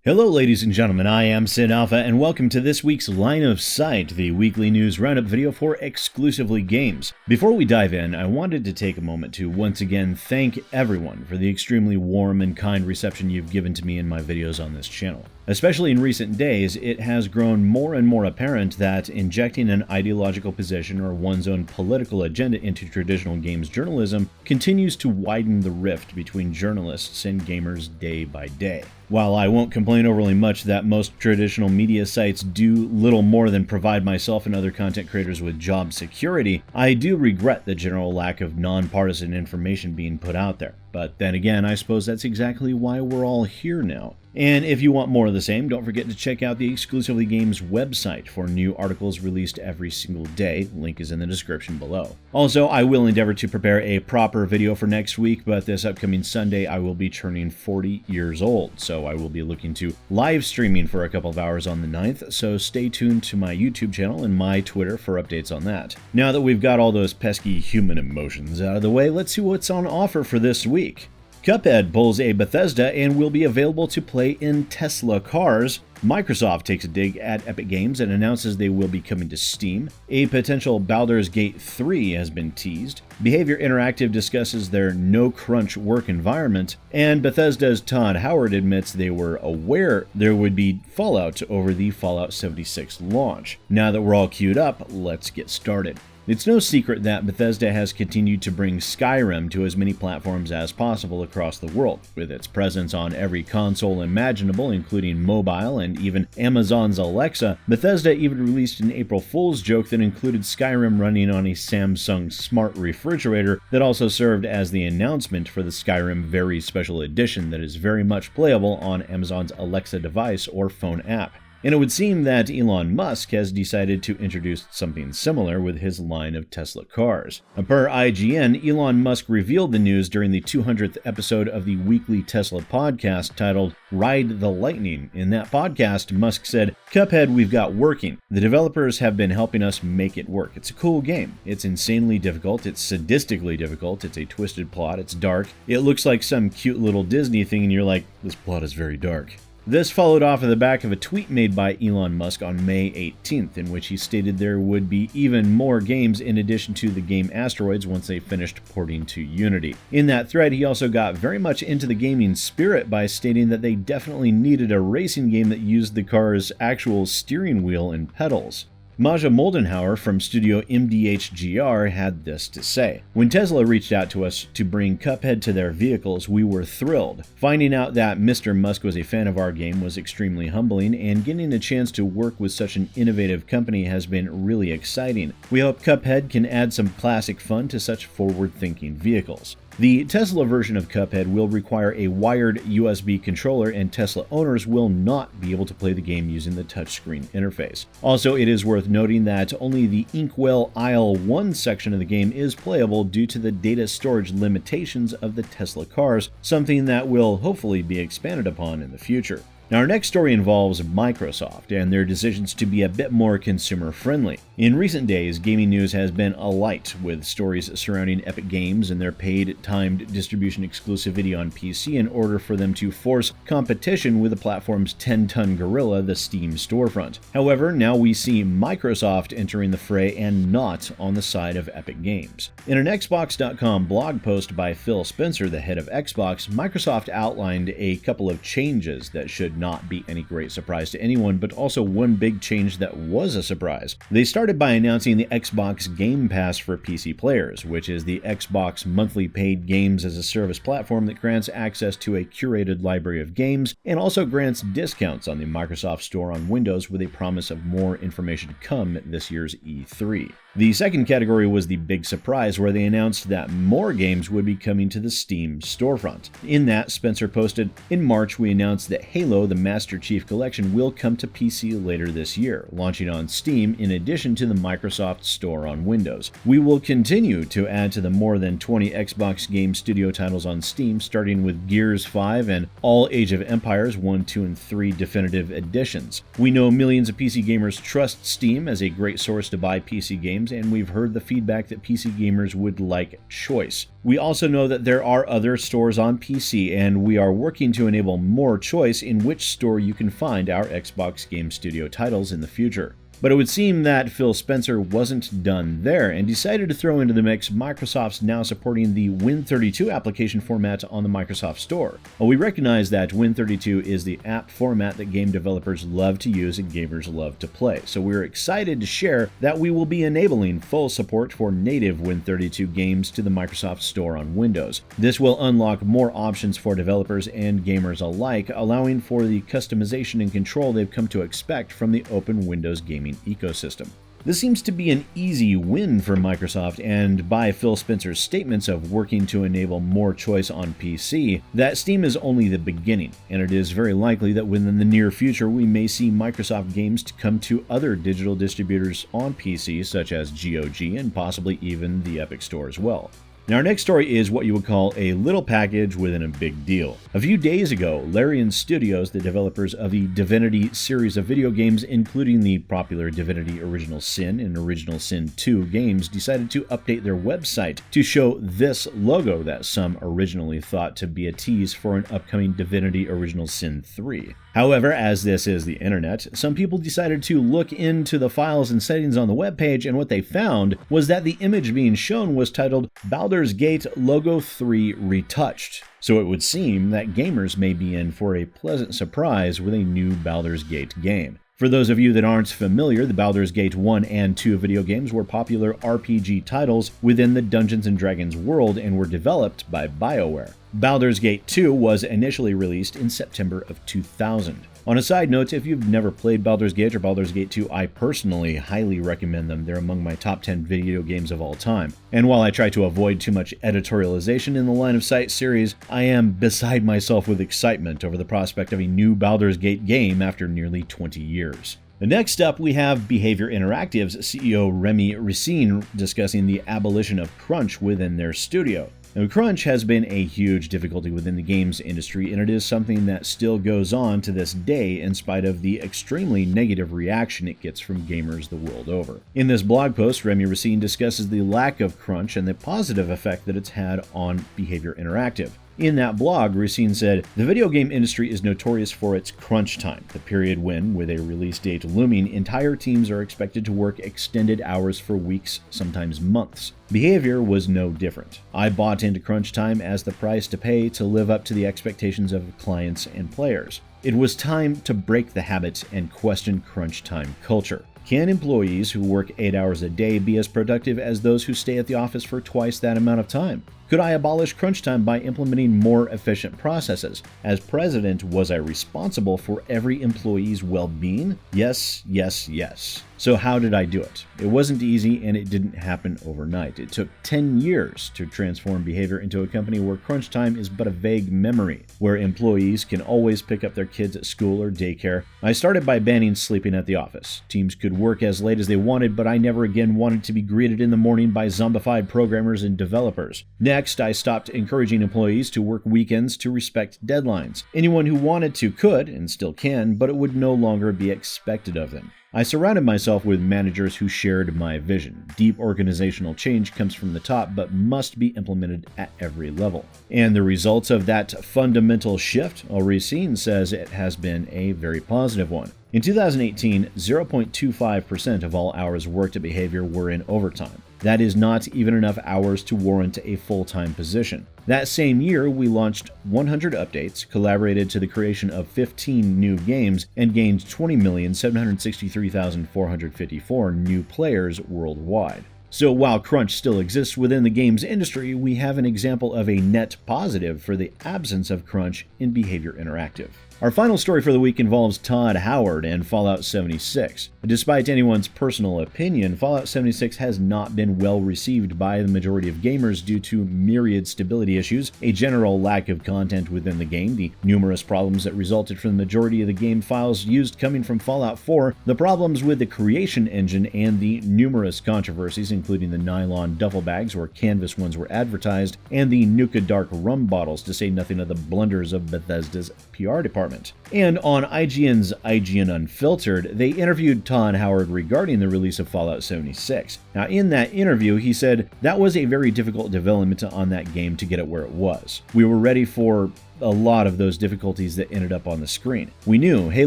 Hello ladies and gentlemen, I am Sid Alpha and welcome to this week's Line of Sight, the weekly news roundup video for Exclusively Games. Before we dive in, I wanted to take a moment to once again thank everyone for the extremely warm and kind reception you've given to me in my videos on this channel. Especially in recent days, it has grown more and more apparent that injecting an ideological position or one's own political agenda into traditional games journalism continues to widen the rift between journalists and gamers day by day. While I won't complain overly much that most traditional media sites do little more than provide myself and other content creators with job security, I do regret the general lack of nonpartisan information being put out there. But then again, I suppose that's exactly why we're all here now. And if you want more of the same, don't forget to check out the Exclusively Games website for new articles released every single day. Link is in the description below. Also, I will endeavor to prepare a proper video for next week, but this upcoming Sunday I will be turning 40 years old, so I will be looking to live streaming for a couple of hours on the 9th, so stay tuned to my YouTube channel and my Twitter for updates on that. Now that we've got all those pesky human emotions out of the way, let's see what's on offer for this week. Cuphead pulls a Bethesda and will be available to play in Tesla cars. Microsoft takes a dig at Epic Games and announces they will be coming to Steam. A potential Baldur's Gate 3 has been teased. Behavior Interactive discusses their no-crunch work environment. And Bethesda's Todd Howard admits they were aware there would be fallout over the Fallout 76 launch. Now that we're all queued up, let's get started. It's no secret that Bethesda has continued to bring Skyrim to as many platforms as possible across the world, with its presence on every console imaginable, including mobile and even Amazon's Alexa. Bethesda even released an April Fool's joke that included Skyrim running on a Samsung smart refrigerator that also served as the announcement for the Skyrim Very Special Edition that is very much playable on Amazon's Alexa device or phone app. And it would seem that Elon Musk has decided to introduce something similar with his line of Tesla cars. Per IGN, Elon Musk revealed the news during the 200th episode of the weekly Tesla podcast titled Ride the Lightning. In that podcast, Musk said, "Cuphead we've got working. The developers have been helping us make it work. It's a cool game. It's insanely difficult. It's sadistically difficult. It's a twisted plot. It's dark. It looks like some cute little Disney thing and you're like, this plot is very dark." This followed off of the back of a tweet made by Elon Musk on May 18th, in which he stated there would be even more games in addition to the game Asteroids once they finished porting to Unity. In that thread, he also got very much into the gaming spirit by stating that they definitely needed a racing game that used the car's actual steering wheel and pedals. Maja Moldenhauer from studio MDHGR had this to say. "When Tesla reached out to us to bring Cuphead to their vehicles, we were thrilled. Finding out that Mr. Musk was a fan of our game was extremely humbling, and getting a chance to work with such an innovative company has been really exciting. We hope Cuphead can add some classic fun to such forward-thinking vehicles." The Tesla version of Cuphead will require a wired USB controller, and Tesla owners will not be able to play the game using the touchscreen interface. Also, it is worth noting that only the Inkwell Aisle 1 section of the game is playable due to the data storage limitations of the Tesla cars, something that will hopefully be expanded upon in the future. Now, our next story involves Microsoft and their decisions to be a bit more consumer-friendly. In recent days, gaming news has been alight with stories surrounding Epic Games and their paid, timed distribution exclusivity on PC in order for them to force competition with the platform's 10-ton gorilla, the Steam storefront. However, now we see Microsoft entering the fray and not on the side of Epic Games. In an Xbox.com blog post by Phil Spencer, the head of Xbox, Microsoft outlined a couple of changes that should not be any great surprise to anyone, but also one big change that was a surprise. They started by announcing the Xbox Game Pass for PC players, which is the Xbox monthly paid games as a service platform that grants access to a curated library of games and also grants discounts on the Microsoft Store on Windows with a promise of more information to come at this year's E3. The second category was the big surprise, where they announced that more games would be coming to the Steam storefront. In that, Spencer posted, "In March, we announced that Halo, the Master Chief Collection, will come to PC later this year, launching on Steam in addition to the Microsoft Store on Windows. We will continue to add to the more than 20 Xbox Game Studio titles on Steam, starting with Gears 5 and all Age of Empires 1, 2, and 3 definitive editions. We know millions of PC gamers trust Steam as a great source to buy PC games games, and we've heard the feedback that PC gamers would like choice. We also know that there are other stores on PC, and we are working to enable more choice in which store you can find our Xbox Game Studio titles in the future. But it would seem that Phil Spencer wasn't done there and decided to throw into the mix Microsoft's now supporting the Win32 application format on the Microsoft Store. Well, we recognize that Win32 is the app format that game developers love to use and gamers love to play, so we're excited to share that we will be enabling full support for native Win32 games to the Microsoft Store on Windows. This will unlock more options for developers and gamers alike, allowing for the customization and control they've come to expect from the open Windows gaming ecosystem. This seems to be an easy win for Microsoft, and by Phil Spencer's statements of working to enable more choice on PC, that Steam is only the beginning, and it is very likely that within the near future we may see Microsoft games to come to other digital distributors on PC such as GOG and possibly even the Epic Store as well. Now, our next story is what you would call a little package within a big deal. A few days ago, Larian Studios, the developers of the Divinity series of video games, including the popular Divinity Original Sin and Original Sin 2 games, decided to update their website to show this logo that some originally thought to be a tease for an upcoming Divinity Original Sin 3. However, as this is the internet, some people decided to look into the files and settings on the webpage, and what they found was that the image being shown was titled Baldur's Gate Logo 3 Retouched. So it would seem that gamers may be in for a pleasant surprise with a new Baldur's Gate game. For those of you that aren't familiar, the Baldur's Gate 1 and 2 video games were popular RPG titles within the Dungeons & Dragons world and were developed by BioWare. Baldur's Gate 2 was initially released in September of 2000. On a side note, if you've never played Baldur's Gate or Baldur's Gate 2, I personally highly recommend them. They're among my top 10 video games of all time. And while I try to avoid too much editorialization in the Line of Sight series, I am beside myself with excitement over the prospect of a new Baldur's Gate game after nearly 20 years. Next up, we have Behavior Interactive's CEO Remy Racine discussing the abolition of crunch within their studio. Now, crunch has been a huge difficulty within the games industry, and it is something that still goes on to this day in spite of the extremely negative reaction it gets from gamers the world over. In this blog post, Remy Racine discusses the lack of crunch and the positive effect that it's had on Behavior Interactive. In that blog, Racine said, "The video game industry is notorious for its crunch time, the period when, with a release date looming, entire teams are expected to work extended hours for weeks, sometimes months. Behavior was no different. I bought into crunch time as the price to pay to live up to the expectations of clients and players. It was time to break the habit and question crunch time culture. Can employees who work 8 hours a day be as productive as those who stay at the office for twice that amount of time? Could I abolish crunch time by implementing more efficient processes? As president, was I responsible for every employee's well-being? Yes, yes, yes. So how did I do it? It wasn't easy, and it didn't happen overnight. It took 10 years to transform Behavior into a company where crunch time is but a vague memory, where employees can always pick up their kids at school or daycare. I started by banning sleeping at the office. Teams could work as late as they wanted, but I never again wanted to be greeted in the morning by zombified programmers and developers. Next, I stopped encouraging employees to work weekends to respect deadlines. Anyone who wanted to could, and still can, but it would no longer be expected of them. I surrounded myself with managers who shared my vision. Deep organizational change comes from the top, but must be implemented at every level. And the results of that fundamental shift, Racine says it has been a very positive one. In 2018, 0.25% of all hours worked at Behavior were in overtime. That is not even enough hours to warrant a full-time position. That same year, we launched 100 updates, collaborated to the creation of 15 new games, and gained 20,763,454 new players worldwide. So while crunch still exists within the games industry, we have an example of a net positive for the absence of crunch in Behavior Interactive. Our final story for the week involves Todd Howard and Fallout 76. Despite anyone's personal opinion, Fallout 76 has not been well received by the majority of gamers due to myriad stability issues, a general lack of content within the game, the numerous problems that resulted from the majority of the game files used coming from Fallout 4, the problems with the creation engine, and the numerous controversies including the nylon duffel bags where canvas ones were advertised, and the Nuka Dark rum bottles, to say nothing of the blunders of Bethesda's PR department. department. And on IGN's IGN Unfiltered, they interviewed Todd Howard regarding the release of Fallout 76. Now, in that interview, he said that was a very difficult development on that game to get it where it was. We were ready for a lot of those difficulties that ended up on the screen. We knew, hey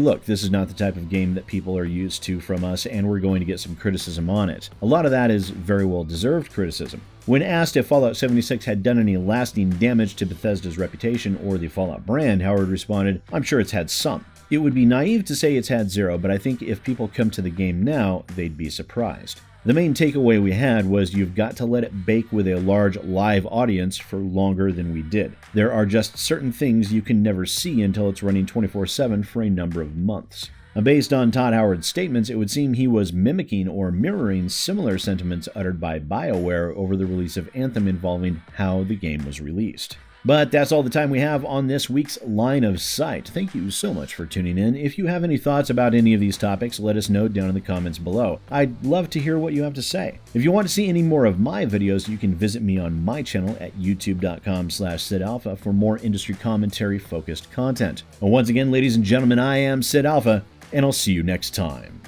look, this is not the type of game that people are used to from us, and we're going to get some criticism on it. A lot of that is very well deserved criticism. When asked if Fallout 76 had done any lasting damage to Bethesda's reputation or the Fallout brand, Howard responded, "I'm sure it's had some. It would be naive to say it's had zero, but I think if people come to the game now, they'd be surprised." The main takeaway we had was you've got to let it bake with a large live audience for longer than we did. There are just certain things you can never see until it's running 24/7 for a number of months. Based on Todd Howard's statements, it would seem he was mimicking or mirroring similar sentiments uttered by BioWare over the release of Anthem involving how the game was released. But that's all the time we have on this week's Line of Sight. Thank you so much for tuning in. If you have any thoughts about any of these topics, let us know down in the comments below. I'd love to hear what you have to say. If you want to see any more of my videos, you can visit me on my channel at youtube.com/SidAlpha for more industry commentary focused content. And once again, ladies and gentlemen, I am Sid Alpha, and I'll see you next time.